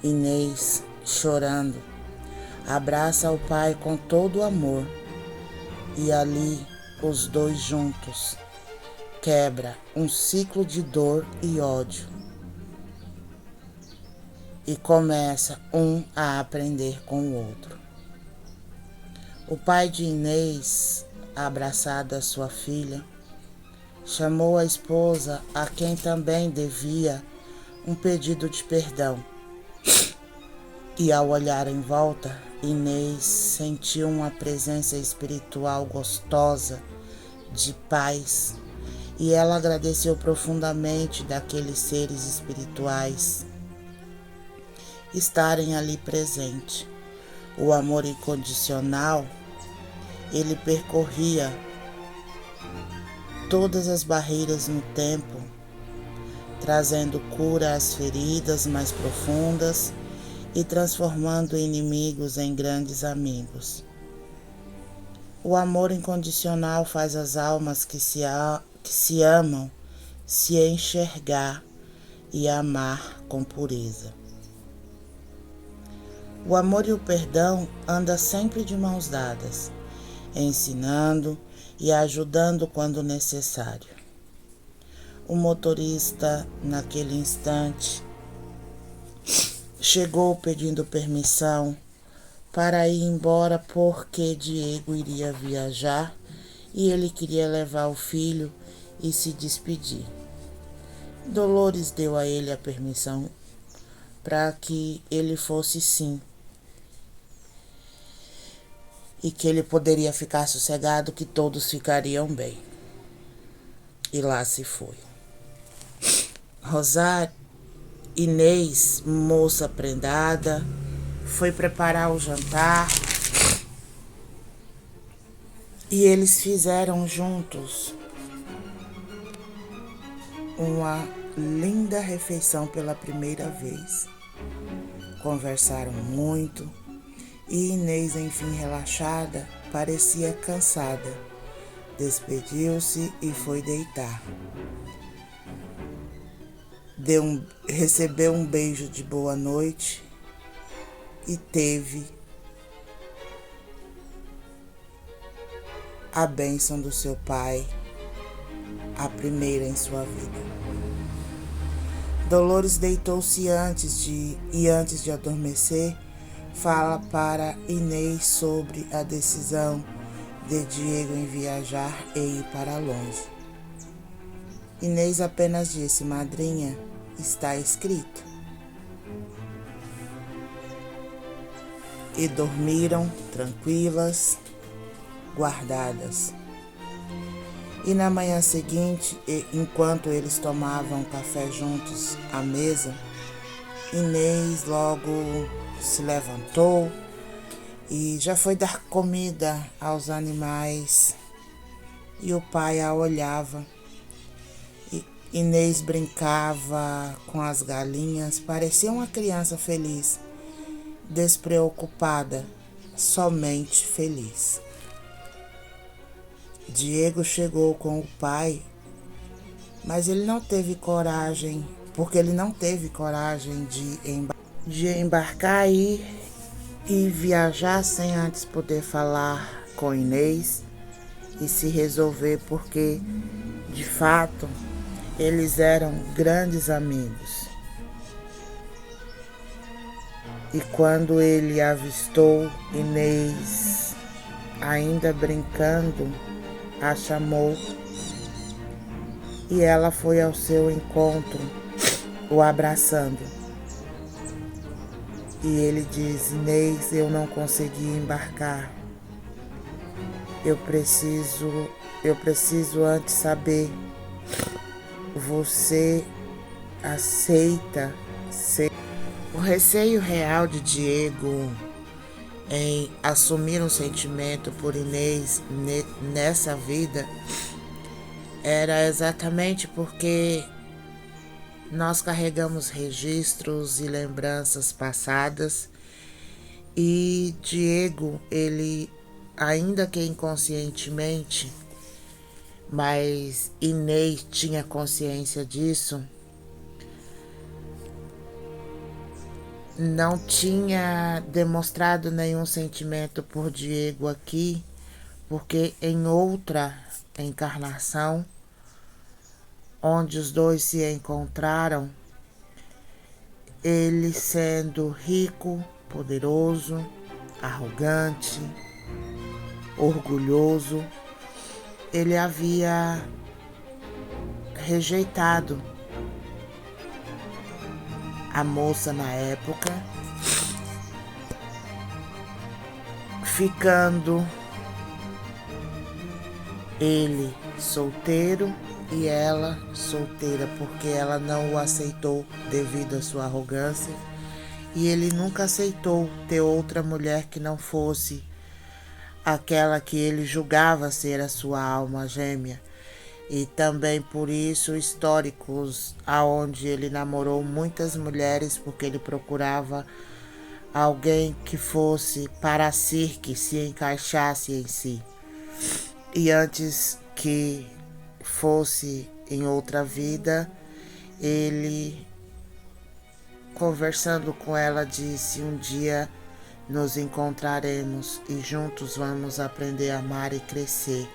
A: Inês, chorando, abraça o pai com todo o amor e ali os dois juntos quebra um ciclo de dor e ódio e começa um a aprender com o outro. O pai de Inês, abraçado a sua filha, chamou a esposa, a quem também devia um pedido de perdão. E ao olhar em volta, Inês sentiu uma presença espiritual gostosa, de paz, e ela agradeceu profundamente daqueles seres espirituais estarem ali presentes. O amor incondicional, ele percorria todas as barreiras no tempo, trazendo cura às feridas mais profundas e transformando inimigos em grandes amigos. O amor incondicional faz as almas que se amam se enxergar e amar com pureza. O amor e o perdão andam sempre de mãos dadas, ensinando e ajudando quando necessário. O motorista, naquele instante, chegou pedindo permissão para ir embora porque Diego iria viajar e ele queria levar o filho e se despedir. Dolores deu a ele a permissão para que ele fosse sim, e que ele poderia ficar sossegado, que todos ficariam bem. E lá se foi. Inês, moça prendada, foi preparar o jantar e eles fizeram juntos uma linda refeição pela primeira vez. Conversaram muito e Inês, enfim relaxada, parecia cansada. Despediu-se e foi deitar. Recebeu um beijo de boa noite e teve a bênção do seu pai, a primeira em sua vida. Dolores deitou-se antes de adormecer, fala para Inês sobre a decisão de Diego em viajar e ir para longe. Inês apenas disse: madrinha, está escrito. E dormiram tranquilas, guardadas. E na manhã seguinte, enquanto eles tomavam café juntos à mesa, Inês logo se levantou e já foi dar comida aos animais. E o pai a olhava. E Inês brincava com as galinhas, parecia uma criança feliz, despreocupada, somente feliz. Diego chegou com o pai, mas ele não teve coragem, porque ele não teve coragem de embarcar e viajar sem antes poder falar com Inês e se resolver, porque, de fato, eles eram grandes amigos. E quando ele avistou Inês, ainda brincando, a chamou e ela foi ao seu encontro, o abraçando. E ele diz: Inês, eu não consegui embarcar. Eu preciso antes saber, você aceita ser... O receio real de Diego em assumir um sentimento por Inês nessa vida era exatamente porque nós carregamos registros e lembranças passadas e Diego, ele, ainda que inconscientemente, mas Inês tinha consciência disso, não tinha demonstrado nenhum sentimento por Diego aqui, porque em outra encarnação, onde os dois se encontraram, ele sendo rico, poderoso, arrogante, orgulhoso, ele havia rejeitado a moça na época, ficando ele solteiro e ela solteira, porque ela não o aceitou devido à sua arrogância, e ele nunca aceitou ter outra mulher que não fosse aquela que ele julgava ser a sua alma gêmea. E também por isso históricos aonde ele namorou muitas mulheres, porque ele procurava alguém que fosse para si, que se encaixasse em si. E antes que fosse em outra vida, ele, conversando com ela, disse: um dia nos encontraremos e juntos vamos aprender a amar e crescer.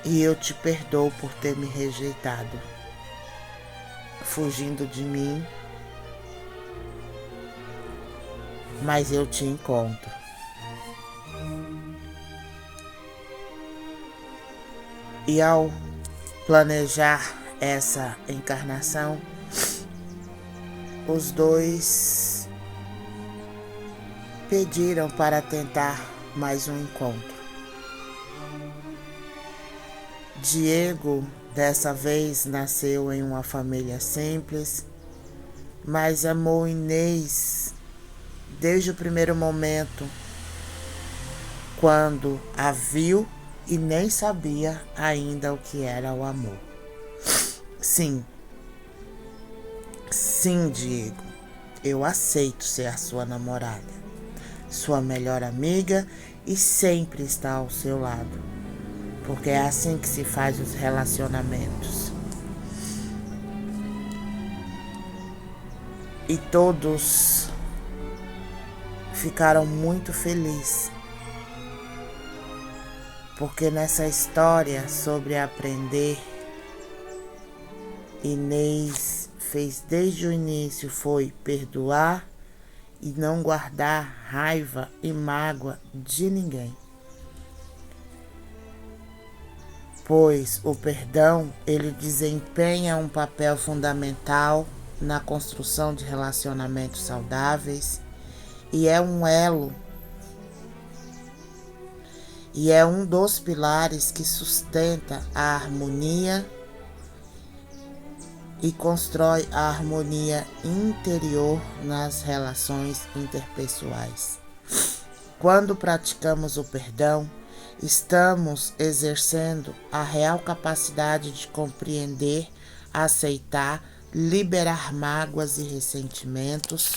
A: E eu te perdoo por ter me rejeitado, fugindo de mim, mas eu te encontro. E ao planejar essa encarnação, os dois pediram para tentar mais um encontro. Diego, dessa vez, nasceu em uma família simples, mas amou Inês desde o primeiro momento, quando a viu e nem sabia ainda o que era o amor. Sim, Diego, eu aceito ser a sua namorada, sua melhor amiga e sempre estar ao seu lado, porque é assim que se faz os relacionamentos. E todos ficaram muito felizes, porque nessa história sobre aprender, Inês fez desde o início foi perdoar e não guardar raiva e mágoa de ninguém. Pois o perdão, ele desempenha um papel fundamental na construção de relacionamentos saudáveis e é um elo e é um dos pilares que sustenta a harmonia e constrói a harmonia interior nas relações interpessoais. Quando praticamos o perdão, estamos exercendo a real capacidade de compreender, aceitar, liberar mágoas e ressentimentos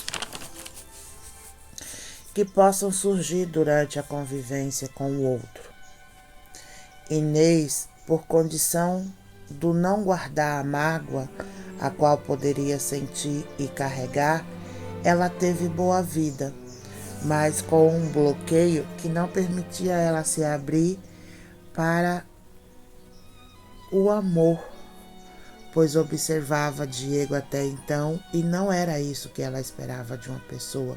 A: que possam surgir durante a convivência com o outro. Inês, por condição do não guardar a mágoa, a qual poderia sentir e carregar, ela teve boa vida, mas com um bloqueio que não permitia ela se abrir para o amor, pois observava Diego até então e não era isso que ela esperava de uma pessoa.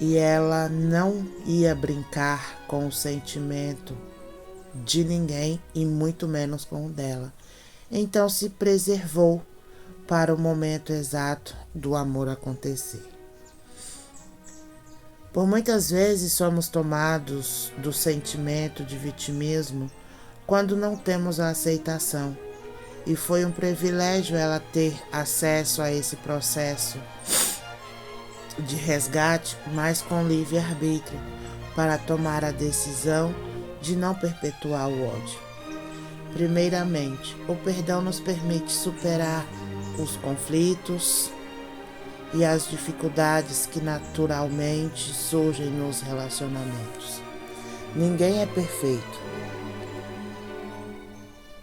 A: E ela não ia brincar com o sentimento de ninguém e muito menos com o dela. Então se preservou para o momento exato do amor acontecer. Por muitas vezes somos tomados do sentimento de vitimismo quando não temos a aceitação. E foi um privilégio ela ter acesso a esse processo de resgate, mas com livre-arbítrio, para tomar a decisão de não perpetuar o ódio. Primeiramente, o perdão nos permite superar os conflitos e as dificuldades que naturalmente surgem nos relacionamentos. Ninguém é perfeito.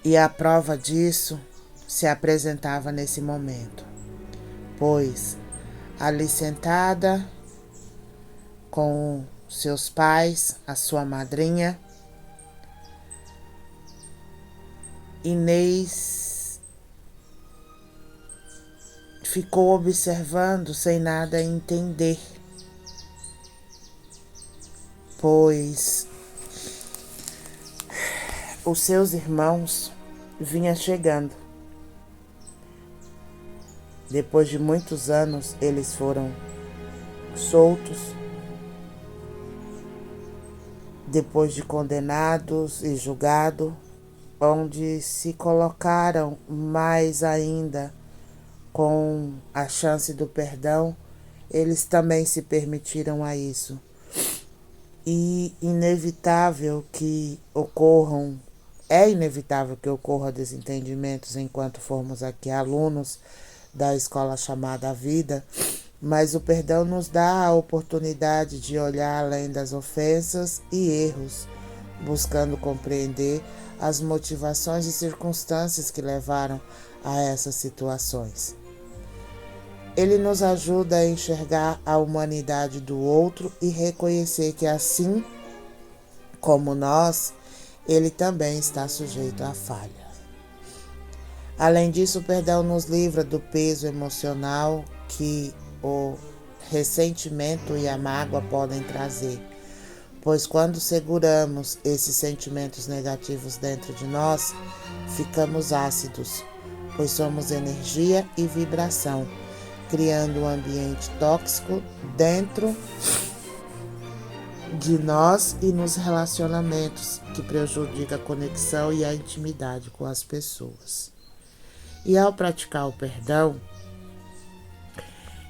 A: E a prova disso se apresentava nesse momento, pois ali sentada com seus pais, a sua madrinha, Inês ficou observando sem nada entender, pois os seus irmãos vinham chegando. Depois de muitos anos, eles foram soltos, depois de condenados e julgados, onde se colocaram mais ainda com a chance do perdão, eles também se permitiram a isso. E é inevitável que ocorram desentendimentos enquanto formos aqui alunos da escola chamada Vida, mas o perdão nos dá a oportunidade de olhar além das ofensas e erros, buscando compreender as motivações e circunstâncias que levaram a essas situações. Ele nos ajuda a enxergar a humanidade do outro e reconhecer que, assim como nós, ele também está sujeito à falha. Além disso, o perdão nos livra do peso emocional que o ressentimento e a mágoa podem trazer, pois quando seguramos esses sentimentos negativos dentro de nós, ficamos ácidos, pois somos energia e vibração, criando um ambiente tóxico dentro de nós e nos relacionamentos, que prejudica a conexão e a intimidade com as pessoas. E ao praticar o perdão,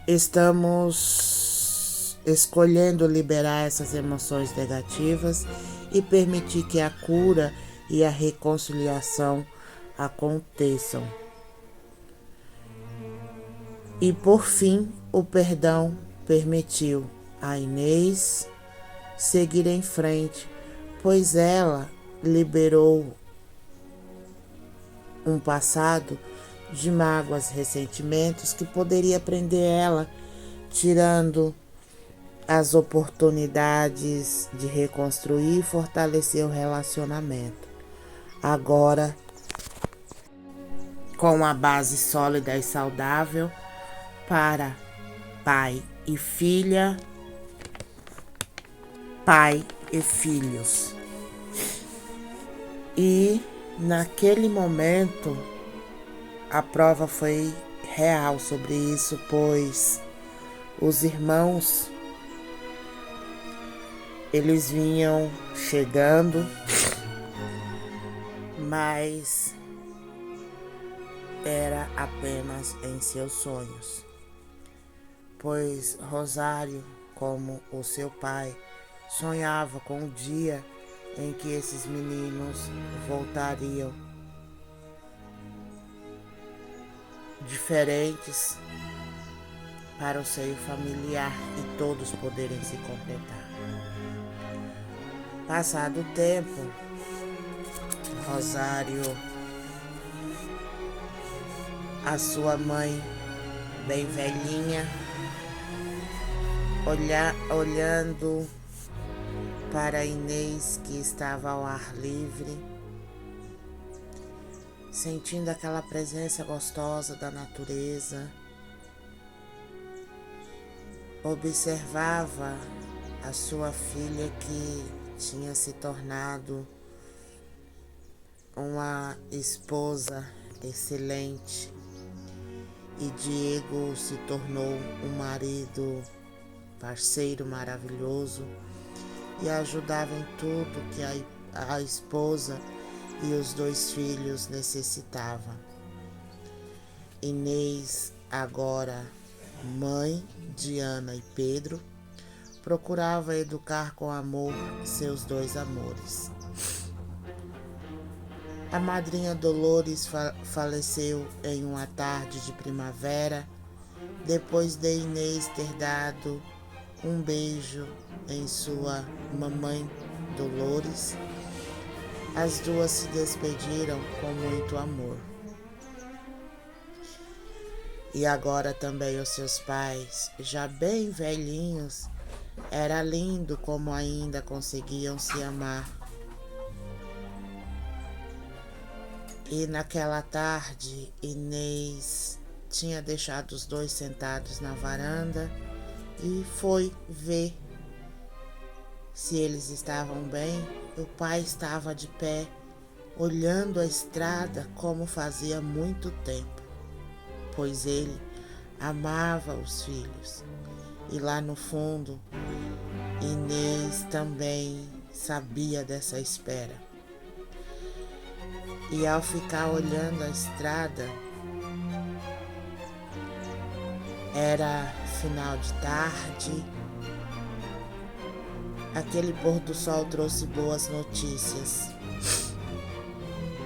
A: estamos escolhendo liberar essas emoções negativas e permitir que a cura e a reconciliação aconteçam. E por fim, o perdão permitiu a Inês seguir em frente, pois ela liberou um passado de mágoas, ressentimentos que poderia prender ela, tirando as oportunidades de reconstruir e fortalecer o relacionamento. Agora, com uma base sólida e saudável para pai e filha, pai e filhos. E naquele momento a prova foi real sobre isso, pois os irmãos Eles vinham chegando, mas era apenas em seus sonhos, pois Rosário, como o seu pai, sonhava com o dia em que esses meninos voltariam diferentes para o seio familiar e todos poderem se completar. Passado o tempo, Rosário, a sua mãe, bem velhinha, olhando para Inês, que estava ao ar livre, sentindo aquela presença gostosa da natureza, observava a sua filha, que tinha se tornado uma esposa excelente, e Diego se tornou um marido, parceiro maravilhoso, e ajudava em tudo que a esposa e os 2 filhos necessitavam. Inês, agora mãe de Ana e Pedro, procurava educar com amor seus 2 amores. A madrinha Dolores faleceu em uma tarde de primavera, depois de Inês ter dado um beijo em sua mamãe Dolores. As 2 se despediram com muito amor. E agora também os seus pais, já bem velhinhos, era lindo como ainda conseguiam se amar. E naquela tarde, Inês tinha deixado os 2 sentados na varanda e foi ver se eles estavam bem. O pai estava de pé, olhando a estrada como fazia muito tempo, pois ele amava os filhos. E lá no fundo, Inês também sabia dessa espera. E ao ficar olhando a estrada, era final de tarde, aquele pôr do sol trouxe boas notícias.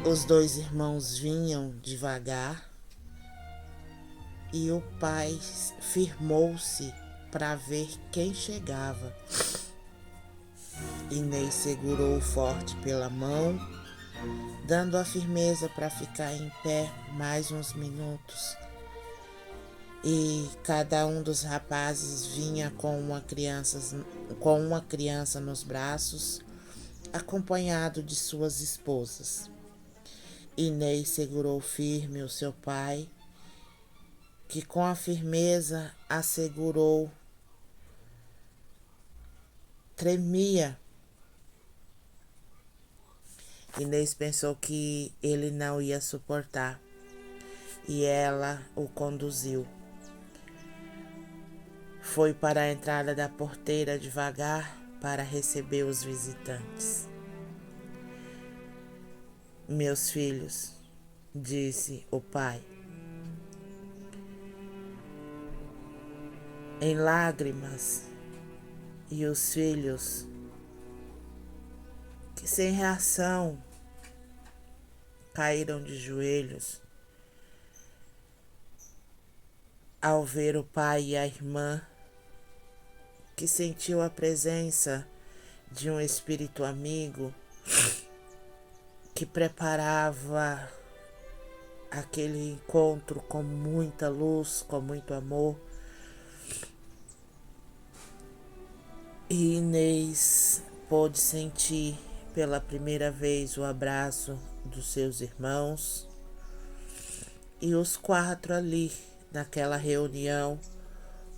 A: Os 2 irmãos vinham devagar e o pai firmou-se para ver quem chegava. Inês segurou forte pela mão, dando a firmeza para ficar em pé mais uns minutos. E cada um dos rapazes vinha com uma criança nos braços, acompanhado de suas esposas. Inês segurou firme o seu pai, que com a firmeza assegurou, tremia. Inês pensou que ele não ia suportar e ela o conduziu. Foi para a entrada da porteira devagar para receber os visitantes. Meus filhos, disse o pai, em lágrimas, e os filhos, que sem reação, caíram de joelhos ao ver o pai e a irmã, que sentiu a presença de um espírito amigo que preparava aquele encontro com muita luz, com muito amor. E Inês pôde sentir pela primeira vez o abraço dos seus irmãos, e os 4 ali naquela reunião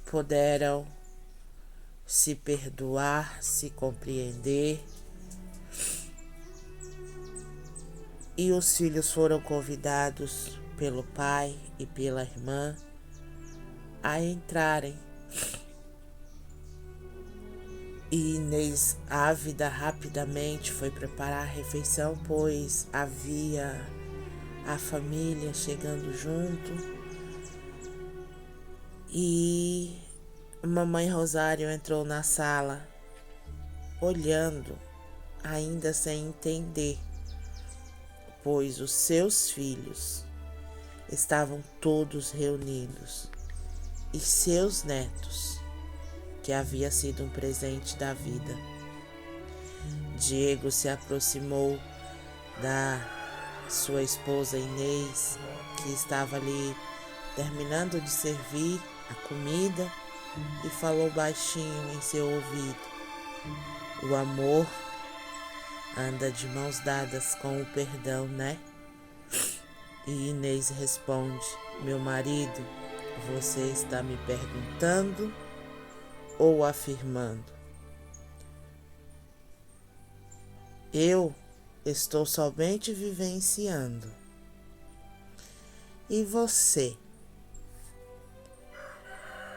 A: puderam se perdoar, se compreender, e os filhos foram convidados pelo pai e pela irmã a entrarem
B: E Inês, ávida, rapidamente foi preparar a refeição, pois havia a família chegando junto. E mamãe Rosário entrou na sala, olhando, ainda sem entender, pois os seus filhos estavam todos reunidos e seus netos, que havia sido um presente da vida. Diego se aproximou da sua esposa Inês, que estava ali terminando de servir a comida, e falou baixinho em seu ouvido: o amor anda de mãos dadas com o perdão, né? E Inês responde: meu marido, você está me perguntando ou afirmando? Eu estou somente vivenciando. E você?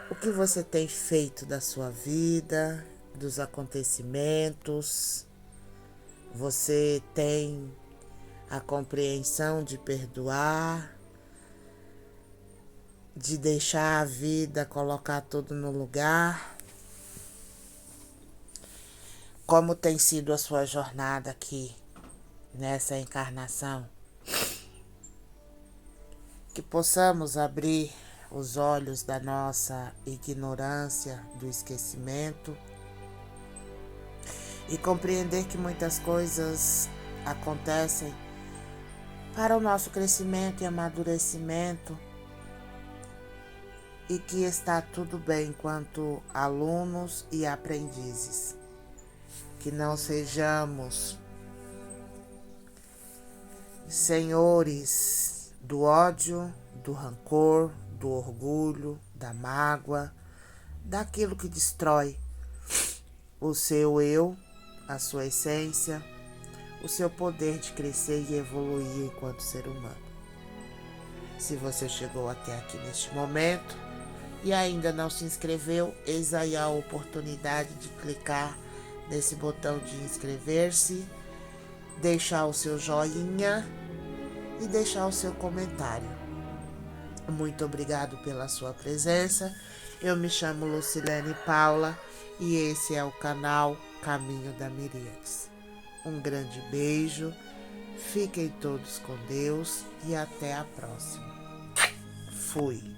B: O que você tem feito da sua vida, dos acontecimentos? Você tem a compreensão de perdoar, de deixar a vida colocar tudo no lugar? Como tem sido a sua jornada aqui, nessa encarnação? Que possamos abrir os olhos da nossa ignorância, do esquecimento, e compreender que muitas coisas acontecem para o nosso crescimento e amadurecimento, e que está tudo bem enquanto alunos e aprendizes. Que não sejamos senhores do ódio, do rancor, do orgulho, da mágoa, daquilo que destrói o seu eu, a sua essência, o seu poder de crescer e evoluir enquanto ser humano. Se você chegou até aqui neste momento e ainda não se inscreveu, eis aí a oportunidade de clicar nesse botão de inscrever-se, deixar o seu joinha e deixar o seu comentário. Muito obrigado pela sua presença. Eu me chamo Lucilene Paula e esse é o canal Caminho da Miríades. Um grande beijo, fiquem todos com Deus e até a próxima. Fui.